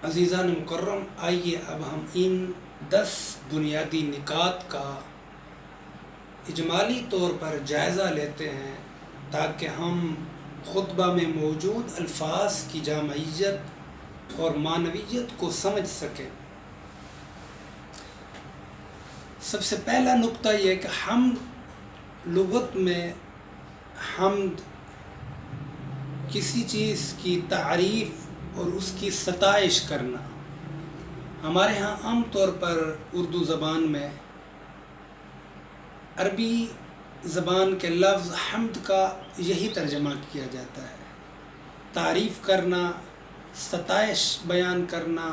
عزیزان مکرم، آئیے اب ہم ان 10 بنیادی نکات کا اجمالی طور پر جائزہ لیتے ہیں تاکہ ہم خطبہ میں موجود الفاظ کی جامعیت اور معنویت کو سمجھ سکیں۔ سب سے پہلا نقطہ یہ کہ حمد لغت میں حمد کسی چیز کی تعریف اور اس کی ستائش کرنا۔ ہمارے ہاں عام طور پر اردو زبان میں عربی زبان کے لفظ حمد کا یہی ترجمہ کیا جاتا ہے، تعریف کرنا، ستائش بیان کرنا،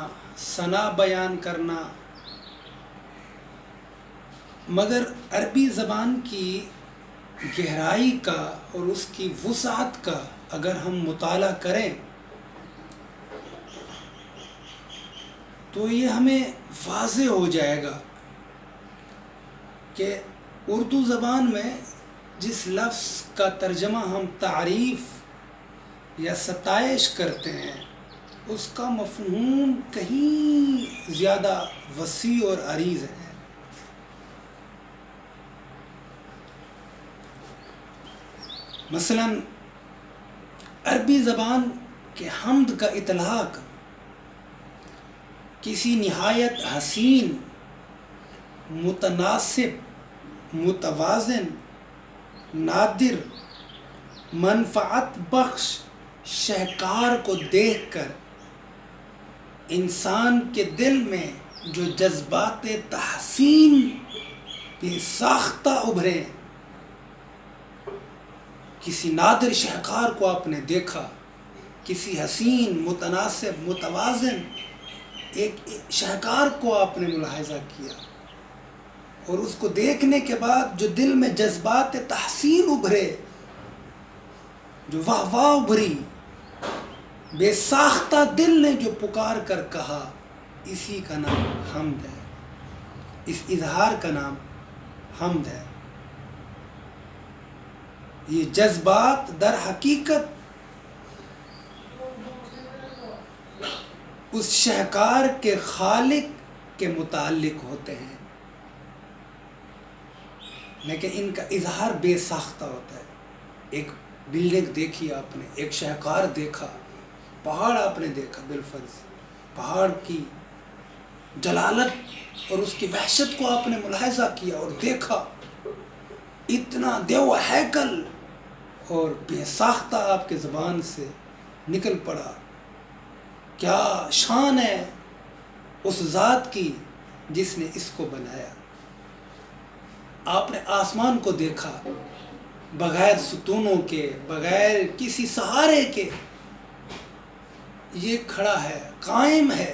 ثنا بیان کرنا۔ مگر عربی زبان کی گہرائی کا اور اس کی وسعت کا اگر ہم مطالعہ کریں تو یہ ہمیں واضح ہو جائے گا کہ اردو زبان میں جس لفظ کا ترجمہ ہم تعریف یا ستائش کرتے ہیں اس کا مفہوم کہیں زیادہ وسیع اور عریض ہے۔ مثلا عربی زبان کے حمد کا اطلاق کسی نہایت حسین، متناسب، متوازن، نادر، منفعت بخش شہکار کو دیکھ کر انسان کے دل میں جو جذبات تحسین بے ساختہ ابھرے، کسی نادر شہکار کو آپ نے دیکھا، کسی حسین، متناسب، متوازن ایک شہکار کو آپ نے ملاحظہ کیا، اور اس کو دیکھنے کے بعد جو دل میں جذبات تحسین ابھرے، جو واہ واہ ابھری، بے ساختہ دل نے جو پکار کر کہا، اسی کا نام حمد ہے، اس اظہار کا نام حمد ہے۔ یہ جذبات در حقیقت اس شہکار کے خالق کے متعلق ہوتے ہیں، لیکن ان کا اظہار بے ساختہ ہوتا ہے۔ ایک بلڈنگ دیکھی آپ نے، ایک شہکار دیکھا، پہاڑ آپ نے دیکھا، بالفرض پہاڑ کی جلالت اور اس کی وحشت کو آپ نے ملاحظہ کیا اور دیکھا، اتنا دیو ہیکل، اور بے ساختہ آپ کے زبان سے نکل پڑا، کیا شان ہے اس ذات کی جس نے اس کو بنایا۔ آپ نے آسمان کو دیکھا، بغیر ستونوں کے، بغیر کسی سہارے کے یہ کھڑا ہے، قائم ہے۔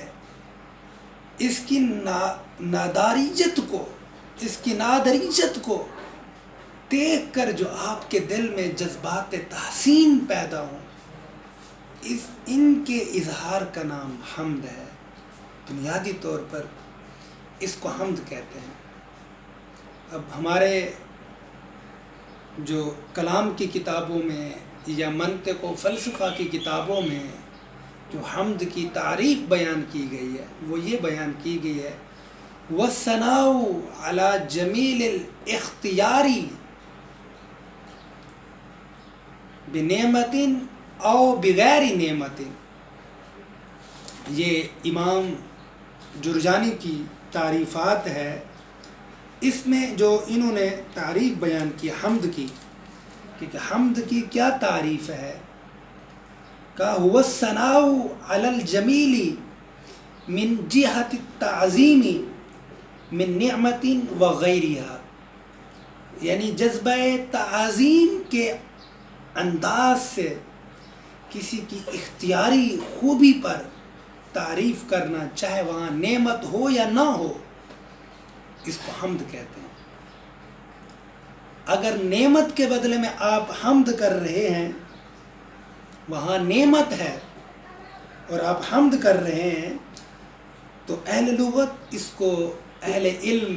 اس کی ناداریت کو، اس کی نادریت کو دیکھ کر جو آپ کے دل میں جذبات تحسین پیدا ہوں، ان کے اظہار کا نام حمد ہے۔ بنیادی طور پر اس کو حمد کہتے ہیں۔ اب ہمارے جو کلام کی کتابوں میں یا منطق و فلسفہ کی کتابوں میں جو حمد کی تعریف بیان کی گئی ہے وہ یہ بیان کی گئی ہے: وَالثَّنَاءُ عَلَى جَمِيلِ الْاخْتِيَارِ بِنِعْمَةٍ أَوْ بِغَيْرِ نِعْمَةٍ۔ یہ امام جرجانی کی تعریفات ہے۔ اس میں جو انہوں نے تعریف بیان کی حمد کی، کہ حمد کی کیا تعریف ہے، کہ هو الثناء علی الجمیل من جہت التعظیم من نعمت وغیرها، یعنی جذبہ تعظیم کے انداز سے کسی کی اختیاری خوبی پر تعریف کرنا، چاہے وہاں نعمت ہو یا نہ ہو، اس کو حمد کہتے ہیں۔ اگر نعمت کے بدلے میں آپ حمد کر رہے ہیں، وہاں نعمت ہے اور آپ حمد کر رہے ہیں، تو اہل لغت اس کو، اہل علم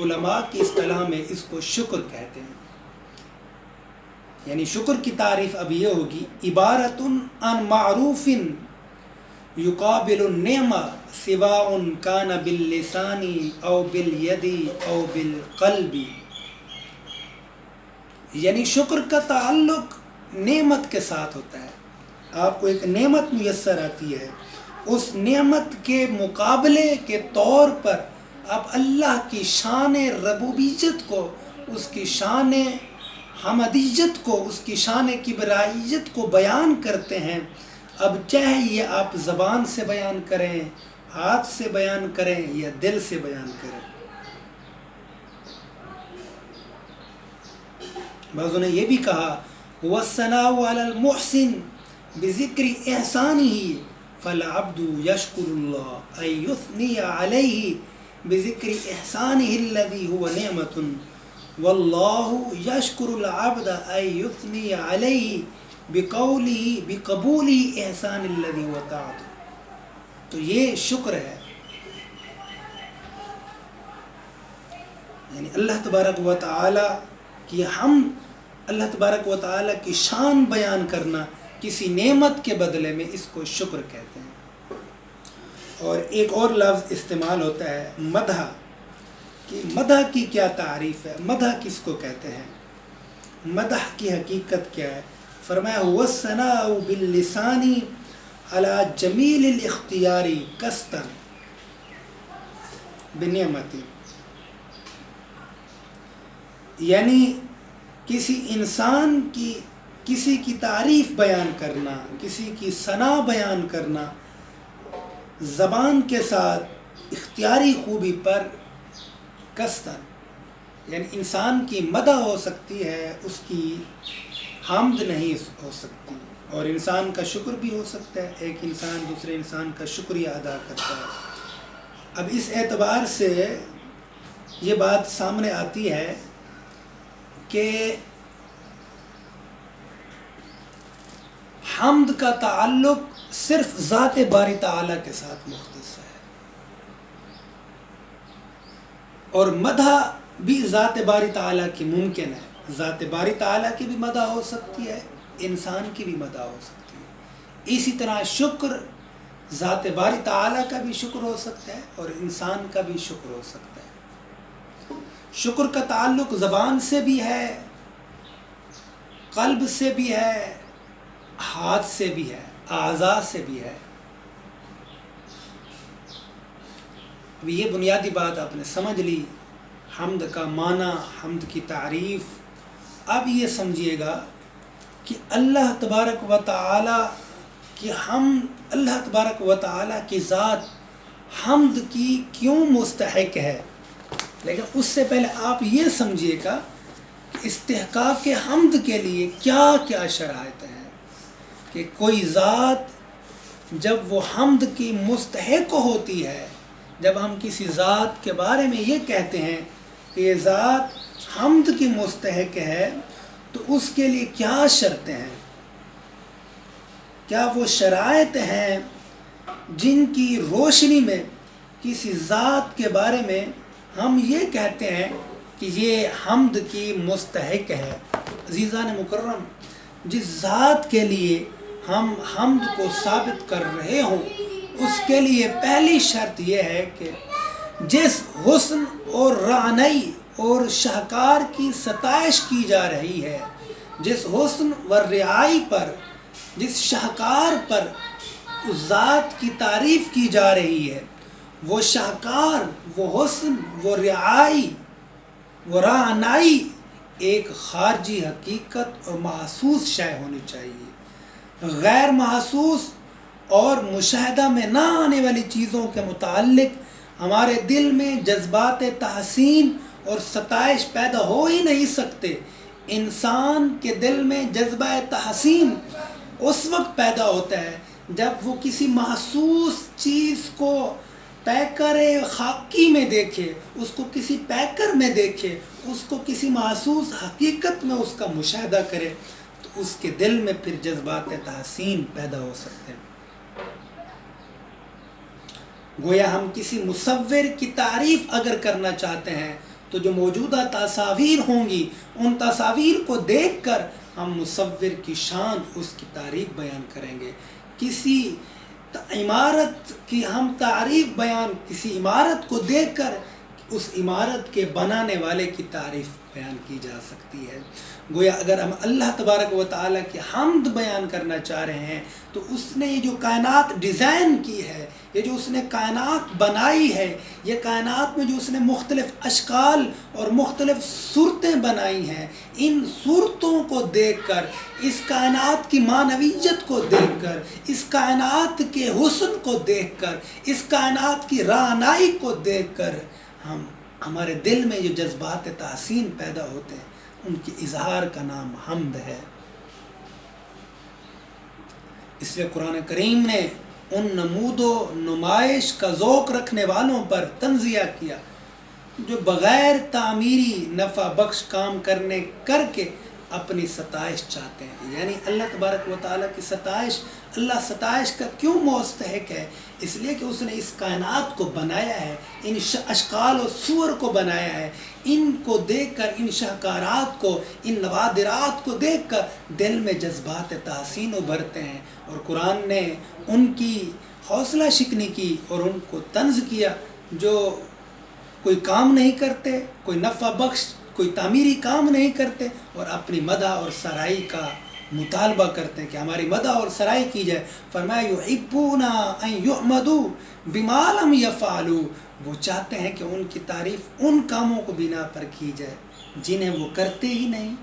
علماء کی اصطلاح میں اس کو شکر کہتے ہیں۔ یعنی شکر کی تعریف اب یہ ہوگی: عبارت عن معروف یقابل النعمہ سواء کان باللسان او بالید او بالقلب، یعنی شکر کا تعلق نعمت کے ساتھ ہوتا ہے. آپ کو ایک نعمت میسر آتی ہے، اس نعمت کے مقابلے کے طور پر آپ اللہ کی شان ربوبیت کو، اس کی شان حمدیت کو، اس کی شان کبرائیت کو بیان کرتے ہیں. اب چاہے یہ آپ زبان سے بیان کریں، ہاتھ سے بیان کریں یا دل سے بیان کریں. بعضوں نے یہ بھی کہا وَالثَّنَاءُ عَلَى الْمُحْسِنِ بِذِكْرِ إِحْسَانِهِ فَالْعَبْدُ يَشْكُرُ اللَّهَ أَن يُثْنِيَ عَلَيْهِ بِذِكْرِ إِحْسَانِهِ الَّذِي هُوَ نِعْمَةٌ وَاللَّهُ يَشْكُرُ الْعَبْدَ أَن يُثْنِيَ عَلَيْهِ بِقَبُولِهِ إِحْسَانِ الَّذِي هُوَ طَاعَتُهُ. تو یہ شکر ہے، یعنی اللہ تبارک و تعالی کی حمد، اللہ تبارک و تعالی کی شان بیان کرنا کسی نعمت کے بدلے میں، اس کو شکر کہتے ہیں. اور ایک اور لفظ استعمال ہوتا ہے مدح، کہ مدح کی کیا تعریف ہے، مدح کس کو کہتے ہیں، مدح کی حقیقت کیا ہے. فرمایا وَالثَّنَاءُ بِاللِّسَانِ عَلَى جَمِيلِ الْاخْتِيَارِ قَصْدًا بِنِعْمَتٍ، یعنی کسی انسان کی، کسی کی تعریف بیان کرنا، کسی کی ثنا بیان کرنا زبان کے ساتھ اختیاری خوبی پر قصداً، یعنی انسان کی مدح ہو سکتی ہے، اس کی حمد نہیں ہو سکتی. اور انسان کا شکر بھی ہو سکتا ہے، ایک انسان دوسرے انسان کا شکریہ ادا کرتا ہے. اب اس اعتبار سے یہ بات سامنے آتی ہے کہ حمد کا تعلق صرف ذات باری تعالیٰ کے ساتھ مختص ہے، اور مدح بھی ذات باری تعالیٰ کی ممکن ہے. ذات باری تعالیٰ کی بھی مدح ہو سکتی ہے، انسان کی بھی مدح ہو سکتی ہے. اسی طرح شکر ذات باری تعالیٰ کا بھی شکر ہو سکتا ہے اور انسان کا بھی شکر ہو سکتا ہے. شکر کا تعلق زبان سے بھی ہے، قلب سے بھی ہے، ہاتھ سے بھی ہے، اعضاء سے بھی ہے. اب یہ بنیادی بات آپ نے سمجھ لی، حمد کا معنی، حمد کی تعریف. اب یہ سمجھیے گا کہ اللہ تبارک و تعالی کی حمد، اللہ تبارک و تعالی کی ذات حمد کی کیوں مستحق ہے. لیکن اس سے پہلے آپ یہ سمجھیے گا کہ استحقاق حمد کے لیے کیا کیا شرائط ہیں، کہ کوئی ذات جب وہ حمد کی مستحق ہوتی ہے، جب ہم کسی ذات کے بارے میں یہ کہتے ہیں کہ یہ ذات حمد کی مستحق ہے، تو اس کے لیے کیا شرطیں ہیں، کیا وہ شرائط ہیں جن کی روشنی میں کسی ذات کے بارے میں ہم یہ کہتے ہیں کہ یہ حمد کی مستحق ہے. عزیزان مکرم، جس ذات کے لیے ہم حمد کو ثابت کر رہے ہوں، اس کے لیے پہلی شرط یہ ہے کہ جس حسن اور رعنائی اور شاہکار کی ستائش کی جا رہی ہے، جس حسن و رعائی پر، جس شاہکار پر اس ذات کی تعریف کی جا رہی ہے، وہ شاہکار، وہ حسن، وہ رعائی، وہ رعنائی ایک خارجی حقیقت اور محسوس شے ہونی چاہیے. غیر محسوس اور مشاہدہ میں نہ آنے والی چیزوں کے متعلق ہمارے دل میں جذبات تحسین اور ستائش پیدا ہو ہی نہیں سکتے. انسان کے دل میں جذبہ تحسین اس وقت پیدا ہوتا ہے جب وہ کسی محسوس چیز کو پیکر خاکی میں دیکھے، اس کو کسی پیکر میں دیکھے، اس کو کسی محسوس حقیقت میں اس کا مشاہدہ کرے، تو اس کے دل میں پھر جذبات تحسین پیدا ہو سکتے ہیں. گویا ہم کسی مصور کی تعریف اگر کرنا چاہتے ہیں تو جو موجودہ تصاویر ہوں گی، ان تصاویر کو دیکھ کر ہم مصور کی شان، اس کی تعریف بیان کریں گے. کسی عمارت کی ہم تعریف بیان، کسی عمارت کو دیکھ کر اس عمارت کے بنانے والے کی تعریف بیان کی جا سکتی ہے۔ گویا اگر ہم اللہ تبارک و تعالیٰ کی حمد بیان کرنا چاہ رہے ہیں تو اس نے یہ جو کائنات ڈیزائن کی ہے، یہ جو اس نے کائنات بنائی ہے، یہ کائنات میں جو اس نے مختلف اشکال اور مختلف صورتیں بنائی ہیں، ان صورتوں کو دیکھ کر، اس کائنات کی معنویت کو دیکھ کر، اس کائنات کے حسن کو دیکھ کر، اس کائنات کی رعنائی کو دیکھ کر ہمارے دل میں جو جذبات تحسین پیدا ہوتے ہیں، ان کی اظہار کا نام حمد ہے۔ اس لیے قرآن کریم نے ان نمود و نمائش کا ذوق رکھنے والوں پر تنزیہ کیا جو بغیر تعمیری نفع بخش کام کر کے اپنی ستائش چاہتے ہیں۔ یعنی اللہ تبارک و تعالیٰ کی ستائش، اللہ ستائش کا کیوں مستحق ہے؟ اس لیے کہ اس نے اس کائنات کو بنایا ہے، ان اشکال و صور کو بنایا ہے، ان کو دیکھ کر، ان شاہکارات کو، ان نوادرات کو دیکھ کر دل میں جذبات تحسین ابھرتے ہیں، اور قرآن نے ان کی حوصلہ شکنی کی اور ان کو طنز کیا جو کوئی کام نہیں کرتے، کوئی نفع بخش، کوئی تعمیری کام نہیں کرتے، اور اپنی مدح اور سرائی کا مطالبہ کرتے ہیں کہ ہماری مدح اور سرائی کی جائے۔ فرمایا یحبون ان یحمدوا بما لم یفعلوا، وہ چاہتے ہیں کہ ان کی تعریف ان کاموں کو بنا پر کی جائے جنہیں وہ کرتے ہی نہیں۔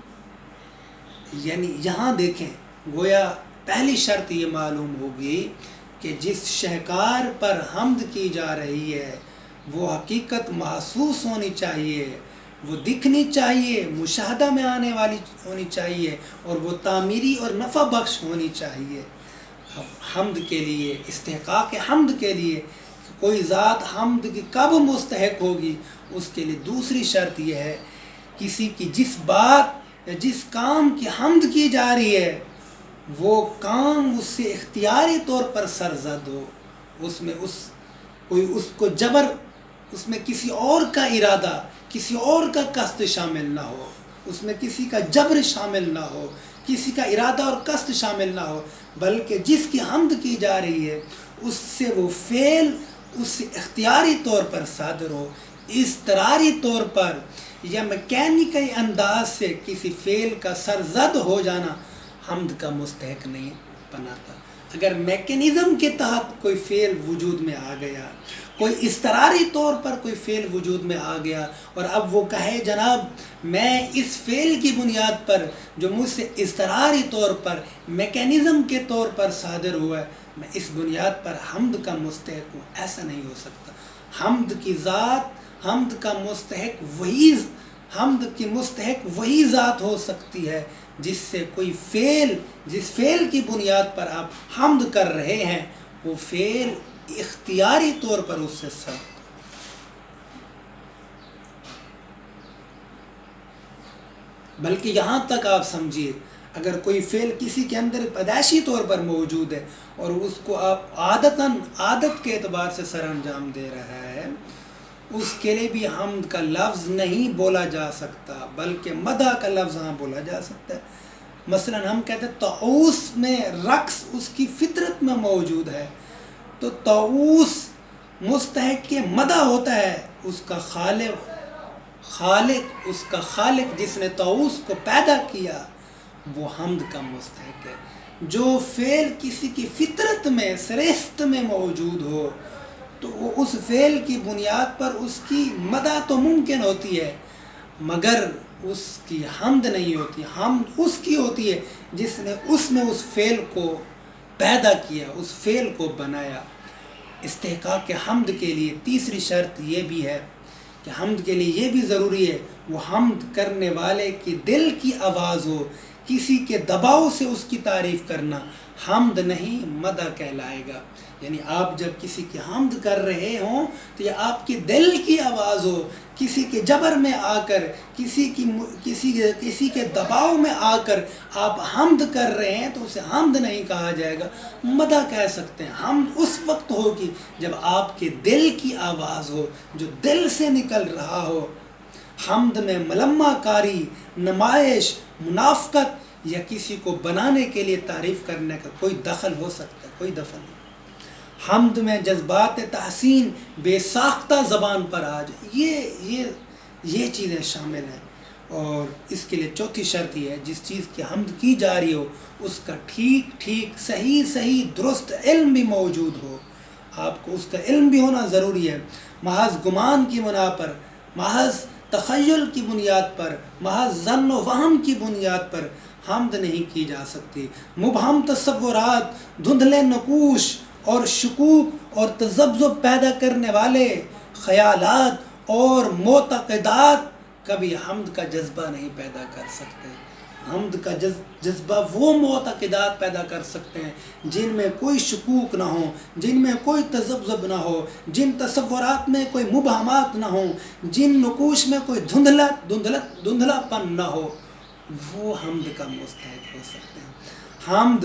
یعنی یہاں دیکھیں، گویا پہلی شرط یہ معلوم ہوگی کہ جس شہکار پر حمد کی جا رہی ہے وہ حقیقت محسوس ہونی چاہیے، وہ دکھنی چاہیے، مشاہدہ میں آنے والی ہونی چاہیے، اور وہ تعمیری اور نفع بخش ہونی چاہیے۔ حمد کے لیے، استحقاق حمد کے لیے کوئی ذات حمد کی کب مستحق ہوگی، اس کے لیے دوسری شرط یہ ہے کسی کی جس بات یا جس کام کی حمد کی جا رہی ہے وہ کام اس سے اختیاری طور پر سرزد ہو، اس میں کوئی اس کو جبر، اس میں کسی اور کا ارادہ، کسی اور کا قصد شامل نہ ہو، اس میں کسی کا جبر شامل نہ ہو، کسی کا ارادہ اور قصد شامل نہ ہو، بلکہ جس کی حمد کی جا رہی ہے اس سے وہ فعل اس سے اختیاری طور پر صادر ہو، اضطراری طور پر یا میکینیکل انداز سے کسی فعل کا سرزد ہو جانا حمد کا مستحق نہیں بناتا۔ اگر میکینزم کے تحت کوئی فعل وجود میں آ گیا، کوئی اضطراری طور پر کوئی فعل وجود میں آ گیا، اور اب وہ کہے جناب میں اس فعل کی بنیاد پر جو مجھ سے اضطراری طور پر میکینزم کے طور پر صادر ہوا ہے، میں اس بنیاد پر حمد کا مستحق ہوں، ایسا نہیں ہو سکتا۔ حمد کی ذات، حمد کا مستحق حمد کی مستحق وہی ذات ہو سکتی ہے جس سے کوئی فعل، جس فعل کی بنیاد پر آپ حمد کر رہے ہیں وہ فعل اختیاری طور پر اس سے سب۔ بلکہ یہاں تک آپ سمجھیے، اگر کوئی فعل کسی کے اندر پیدائشی طور پر موجود ہے اور اس کو آپ عادت کے اعتبار سے سر انجام دے رہا ہے، اس کے لیے بھی حمد کا لفظ نہیں بولا جا سکتا، بلکہ مدح کا لفظ ہاں بولا جا سکتا ہے۔ مثلا ہم کہتے ہیں طاؤس میں رقص اس کی فطرت میں موجود ہے، تو طاؤس مستحق کے مدح ہوتا ہے، اس کا خالق جس نے طاؤس کو پیدا کیا وہ حمد کا مستحق ہے۔ جو فعل کسی کی فطرت میں، سرشت میں موجود ہو تو وہ اس فعل کی بنیاد پر اس کی مدح تو ممکن ہوتی ہے مگر اس کی حمد نہیں ہوتی۔ حمد اس کی ہوتی ہے جس نے اس میں اس فعل کو پیدا کیا، اس فعل کو بنایا۔ استحقاق حمد کے لیے تیسری شرط یہ بھی ہے کہ حمد کے لیے یہ بھی ضروری ہے وہ حمد کرنے والے کی دل کی آواز ہو، کسی کے دباؤ سے اس کی تعریف کرنا حمد نہیں مدح کہلائے گا۔ یعنی آپ جب کسی کی حمد کر رہے ہوں تو یہ آپ کی دل کی آواز ہو، کسی کے جبر میں آ کر، کسی کے دباؤ میں آ کر آپ حمد کر رہے ہیں تو اسے حمد نہیں کہا جائے گا، مدح کہہ سکتے ہیں۔ حمد اس وقت ہوگی جب آپ کے دل کی آواز ہو، جو دل سے نکل رہا ہو۔ حمد میں ملمہ کاری، نمائش، منافقت یا کسی کو بنانے کے لیے تعریف کرنے کا کوئی دخل ہو سکتا ہے، کوئی دخل نہیں۔ حمد میں جذبات تحسین بے ساختہ زبان پر آ جائے، یہ چیزیں شامل ہیں۔ اور اس کے لیے چوتھی شرط یہ ہے، جس چیز کی حمد کی جا رہی ہو اس کا ٹھیک صحیح درست علم بھی موجود ہو۔ آپ کو اس کا علم بھی ہونا ضروری ہے۔ محض گمان کی بنا پر، محض تخیل کی بنیاد پر، محض ظن و وہم کی بنیاد پر حمد نہیں کی جا سکتی۔ مبہم تصورات، دھندلے نقوش اور شکوک اور تذبذب پیدا کرنے والے خیالات اور معتقدات کبھی حمد کا جذبہ نہیں پیدا کر سکتے۔ حمد کا جذبہ وہ معتقدات پیدا کر سکتے ہیں جن میں کوئی شکوک نہ ہو، جن میں کوئی تذبذب نہ ہو، جن تصورات میں کوئی مبہمات نہ ہوں، جن نقوش میں کوئی دھندلا پن نہ ہو، وہ حمد کا مستحق ہو سکتے ہیں۔ حمد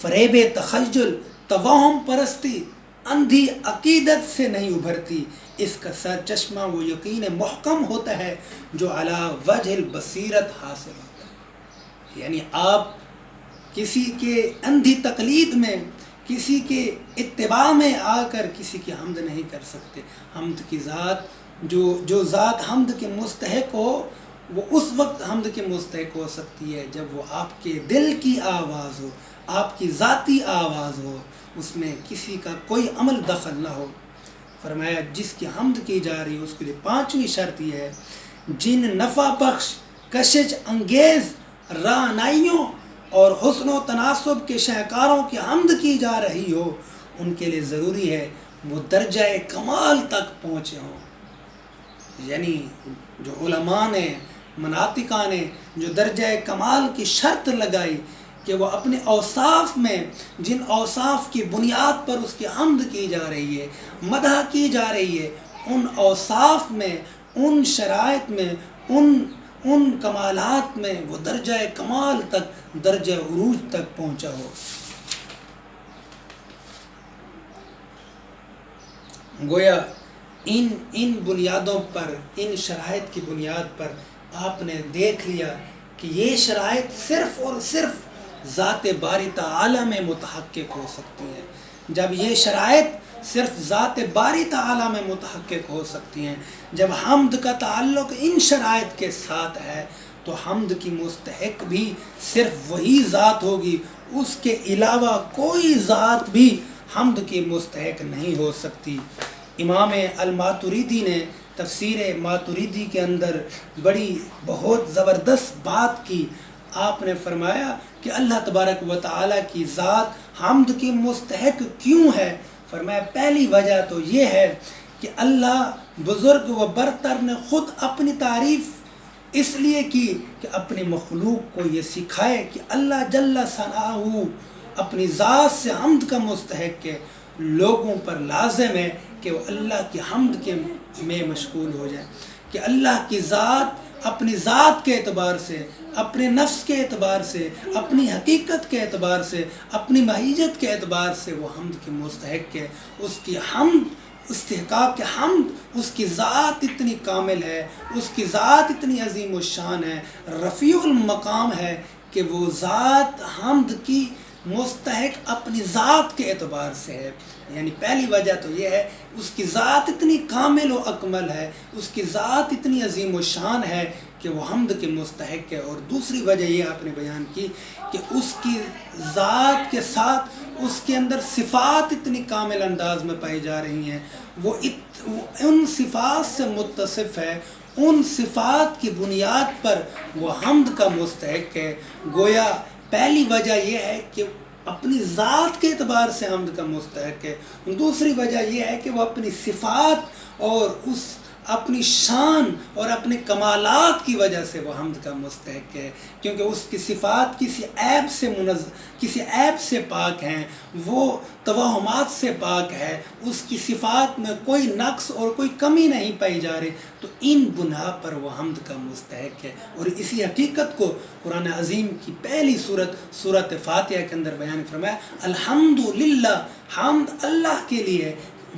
فریب تخیل، توہم پرستی، اندھی عقیدت سے نہیں ابھرتی۔ اس کا سرچشمہ وہ یقین محکم ہوتا ہے جو علی وجہ البصیرت حاصل ہوتا ہے۔ یعنی آپ کسی کے اندھی تقلید میں، کسی کے اتباع میں آ کر کسی کی حمد نہیں کر سکتے۔ حمد کی ذات، جو ذات حمد کے مستحق ہو، وہ اس وقت حمد کے مستحق ہو سکتی ہے جب وہ آپ کے دل کی آواز ہو، آپ کی ذاتی آواز ہو، اس میں کسی کا کوئی عمل دخل نہ ہو۔ فرمایا جس کی حمد کی جا رہی ہے اس کے لیے پانچویں شرط یہ ہے، جن نفع بخش، کشش انگیز رعنائیوں اور حسن و تناسب کے شاہکاروں کی حمد کی جا رہی ہو، ان کے لیے ضروری ہے وہ درجہ کمال تک پہنچے ہوں۔ یعنی جو علماء نے، مناطقہ نے جو درجہ کمال کی شرط لگائی کہ وہ اپنے اوصاف میں، جن اوصاف کی بنیاد پر اس کی حمد کی جا رہی ہے، مدح کی جا رہی ہے، ان اوصاف میں، ان شرائط میں، ان کمالات میں وہ درجہ کمال تک، درجہ عروج تک پہنچا ہو۔ گویا ان بنیادوں پر، ان شرائط کی بنیاد پر آپ نے دیکھ لیا کہ یہ شرائط صرف اور صرف ذات باری تعالی میں متحقق ہو سکتی ہیں۔ جب یہ شرائط صرف ذات باری تعالی میں متحقق ہو سکتی ہیں، جب حمد کا تعلق ان شرائط کے ساتھ ہے، تو حمد کی مستحق بھی صرف وہی ذات ہوگی، اس کے علاوہ کوئی ذات بھی حمد کی مستحق نہیں ہو سکتی۔ امام الماتریدی نے تفسیر ماتریدی کے اندر بہت زبردست بات کی۔ آپ نے فرمایا کہ اللہ تبارک و تعالیٰ کی ذات حمد کی مستحق کیوں ہے؟ فرمایا پہلی وجہ تو یہ ہے کہ اللہ بزرگ و برتر نے خود اپنی تعریف اس لیے کی کہ اپنی مخلوق کو یہ سکھائے کہ اللہ جل ثناؤہ اپنی ذات سے حمد کا مستحق ہے۔ لوگوں پر لازم ہے کہ وہ اللہ کی حمد میں مشغول ہو جائیں، کہ اللہ کی ذات اپنی ذات کے اعتبار سے، اپنے نفس کے اعتبار سے، اپنی حقیقت کے اعتبار سے، اپنی ماہیت کے اعتبار سے وہ حمد کے مستحق ہے۔ اس کی حمد، استحقاق کے حمد، اس کی ذات اتنی کامل ہے، اس کی ذات اتنی عظیم الشان ہے، رفیع المقام ہے کہ وہ ذات حمد کی مستحق اپنی ذات کے اعتبار سے ہے۔ یعنی پہلی وجہ تو یہ ہے اس کی ذات اتنی کامل و اکمل ہے، اس کی ذات اتنی عظیم الشان ہے کہ وہ حمد کے مستحق ہے۔ اور دوسری وجہ یہ آپ نے بیان کی کہ اس کی ذات کے ساتھ اس کے اندر صفات اتنی کامل انداز میں پائی جا رہی ہیں، وہ ان صفات سے متصف ہے، ان صفات کی بنیاد پر وہ حمد کا مستحق ہے۔ گویا پہلی وجہ یہ ہے کہ اپنی ذات کے اعتبار سے حمد کا مستحق ہے۔ دوسری وجہ یہ ہے کہ وہ اپنی صفات اور اپنی شان اور اپنے کمالات کی وجہ سے وہ حمد کا مستحق ہے، کیونکہ اس کی صفات کسی عیب سے پاک ہیں، وہ توہمات سے پاک ہے، اس کی صفات میں کوئی نقص اور کوئی کمی نہیں پائی جا رہی، تو ان بنا پر وہ حمد کا مستحق ہے۔ اور اسی حقیقت کو قرآن عظیم کی پہلی سورۃ فاتحہ کے اندر بیان فرمایا، الحمدللہ، حمد اللہ کے لیے ہے۔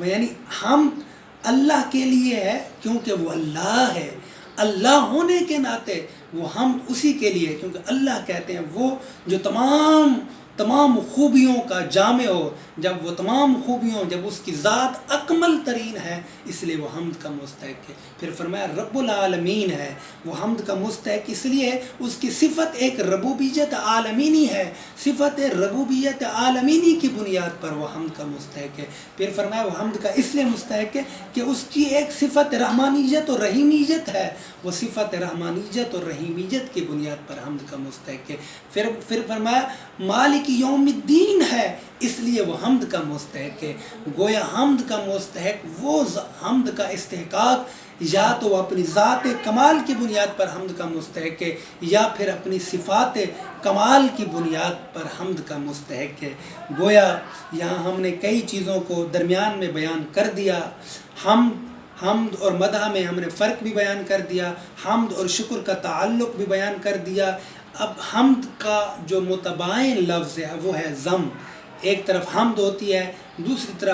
یعنی حمد اللہ کے لیے ہے کیونکہ وہ اللہ ہے، اللہ ہونے کے ناطے وہ حمد اسی کے لیے ہے، کیونکہ اللہ کہتے ہیں وہ جو تمام تمام خوبیوں کا جامع ہو، جب وہ تمام خوبیوں، جب اس کی ذات اکمل ترین ہے، اس لیے وہ حمد کا مستحق ہے۔ پھر فرمایا رب العالمین ہے، وہ حمد کا مستحق اس لیے اس کی صفت ایک ربوبیت عالمینی ہے، صفت ربوبیت عالمینی کی بنیاد پر وہ حمد کا مستحق ہے۔ پھر فرمایا وہ حمد کا اس لیے مستحق ہے کہ اس کی ایک صفت رحمانیت اور رحیمیت ہے، وہ صفت رحمانیت اور رحیمیت کی بنیاد پر حمد کا مستحق ہے۔ پھر فرمایا مالک یوم الدین ہے، اس لیے وہ حمد کا مستحق ہے۔ گویا حمد کا مستحق وہ حمد کا استحقاق یا تو وہ اپنی ذات کمال کی بنیاد پر حمد کا مستحق ہے، یا پھر اپنی صفات کمال کی بنیاد پر حمد کا مستحق ہے۔ گویا یہاں ہم نے کئی چیزوں کو درمیان میں بیان کر دیا۔ حمد اور مدح میں ہم نے فرق بھی بیان کر دیا، حمد اور شکر کا تعلق بھی بیان کر دیا۔ اب حمد کا جو متباین لفظ ہے وہ ہے ضم۔ ایک طرف حمد ہوتی ہے، دوسری طرف